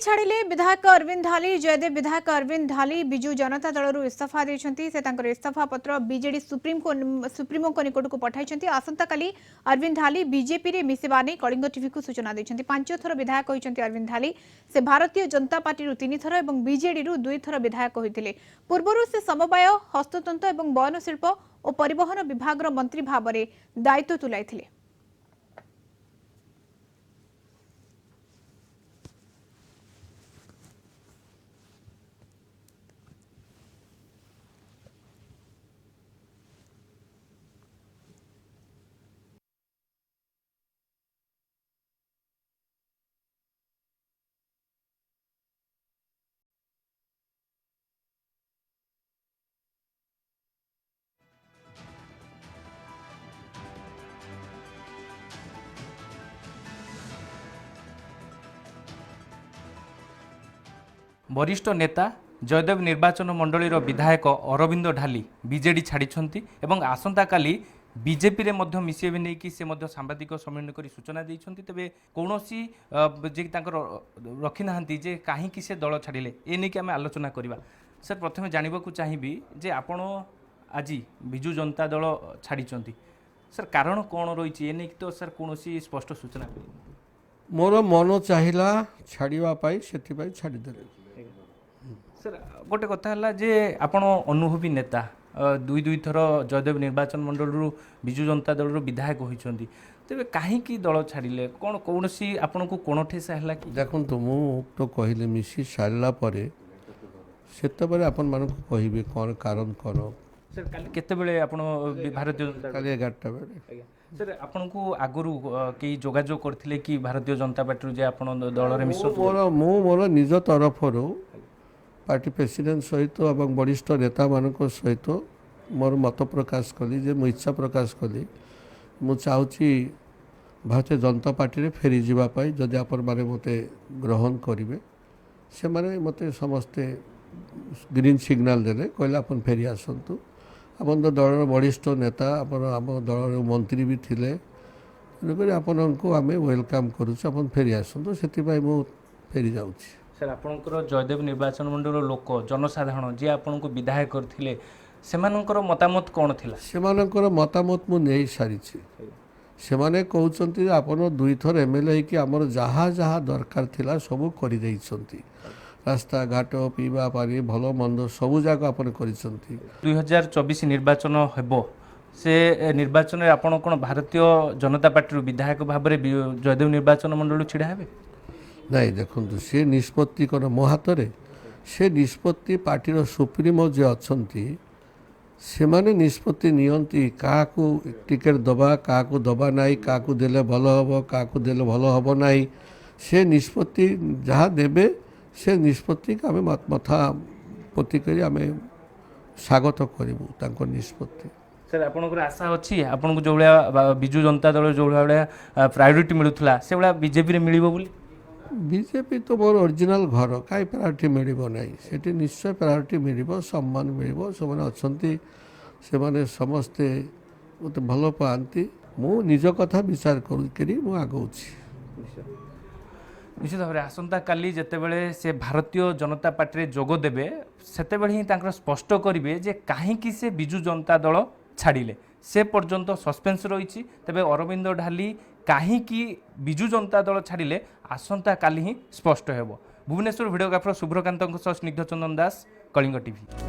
छाड़िले विधायक अरविंद धाली। जयदेव विधायक अरविंद धाली बिजु जनता दल इस्तीफा देते इस्तीफा पत्र बीजेडी सुप्रीमो निकट को पठाई। आसंता काली अरविंद धाली बीजेपी रे मिसिबा नै कलिंग टीवी को सूचना देते। 5 थर विधायक होइछन्ति अरविंद धाली। से भारतीय जनता पार्टी 3 थर और बीजेडी 2 थर विधायक होइतिले। पूर्वरु से समवाय हस्ततंत्र और बयन शिल्प और परिवहन विभाग मंत्री भाव में दायित्व तुलाइथिले। वरिष्ठ नेता जयदेव निर्वाचन मंडलीर विधायक अरविंद ढाली बीजेडी छाड़ी एवं आसंता काली बीजेपी रे मध्य मिसेबे नहीं कि से मध्य सांबादिक सम्मेलन करी सूचना देइछन्ति। तेबे कोनोसी जे तांकर रखि नाहंती जे काहे कि से दल छाड़िले ए नै कि आमे आलोचना करिबा। सर प्रथमे जानिबाकू चाहिबी जे आपण आज बिजु जनता दल छाड़िछन्ति सर कारण कोन रहिछि ए नै कि तो सर कोनोसी स्पष्ट सूचना मोर मन चाहिला छाड़िबा पाई सेति पाई छाड़ी देले। सर गोटे कथा है जे आपण अनुभवी नेता दुई थर जयदेव निर्वाचन मंडल बिजु जनता दल विधायक होइछन्ति तेबे काहे कि दल छाड़िले कोन कोनोसी आपण को कोन ठेसा हला कि देखन तो मु तो कहिले मिसी सारला परे सेते परे आपण मान को कहिबे कोन कारण कोन। सर काली केते बेले आपण भारतीय जनता काली 11टा बेले सर आपण को आगरु के जोगाजोग करथिले कि भारतीय जनता पार्टी जे आपण दल रे मिसो मोर निज तरफरो पार्टी प्रेसिडेंट सहित और वरिष्ठ नेता मान सहित मोर मत प्रकाश कली जे मु इच्छा प्रकाश कली मु चाहूँगी भारतीय जनता पार्टी रे फेरी जावाई जदि आपण मैंने मते ग्रहण करेंगे से माने मते समस्ते ग्रीन सिग्नाल देले कहले अपन फेरी आसतु अपन तो दल वरिष्ठ नेता अपन आम दल मंत्री भी थिले आपण को आम वेलकम करुँ अपन फेरी आसतु से मु फेरी जाऊँगी। सर आपणकर जयदेव निर्वाचन मंडल लोक जनसाधारण जी आपण को विधायक करथिले सेमानकर मतामत कौन थिला सेमानकर मतामत मु नै सारी सेमाने कहउचंती आपण 2 थर एमएलए कि हमर जहा जहा दरकार थिला सब करि दैछंती रास्ता घाट पीवा पानी भलो मंद सब जाक आपण करिसंती। 2024 निर्वाचन हेबो से निर्वाचन में आपण कोन भारतीय जनता पार्टी विधायक भाव में जयदेव निर्वाचन मंडल छिड़ा हेबे नहीं देखो सी निष्पत्ति कौन मो हाथ से निष्पत्ति पार्टी सुप्रीमो जे अच्छी से माने निष्पत्ति नियंती क्या टिकेट दबा क्या दबा नाई क्या देले भल हम क्या देले भल हम नाई से निष्पत्ति जहाँ देवे से निष्पत्ति आम मथा पोती कर आम स्वागत करूँ निष्पत्ति। सर आपनकर आशा अच्छी आपन को जो भाया बिजु जनता दल जो भाया प्रायोरिटी मिलूला से भाया बीजेपी रे मिलिबो बोली बीजेपी तो मोर ओरिजिनल घर कहीं प्रायोरिटी मिल ना से निश्चय प्रायोरिटी मिल सम्मान मिल से मैंने समस्ते मत भल पाती मु निज कथा विचार करी आगौची। निश्चित भाव में आसंता काली जितेबले से भारतीय जनता पार्टी जोग देवे सेतेबेले ही स्पष्ट करेंगे जे कहीं से बिजु जनता दल छाड़िले से पर्यंत सस्पेंस रही। तेबे अरविंद ढाली कहीं बिजु जनता दल छाड़िले आसंता काली ही स्पष्ट हेबो। भुवनेश्वर भिडियोग्राफर शुभ्रकांत स्निग्ध चंदन दास कलिंग टीवी।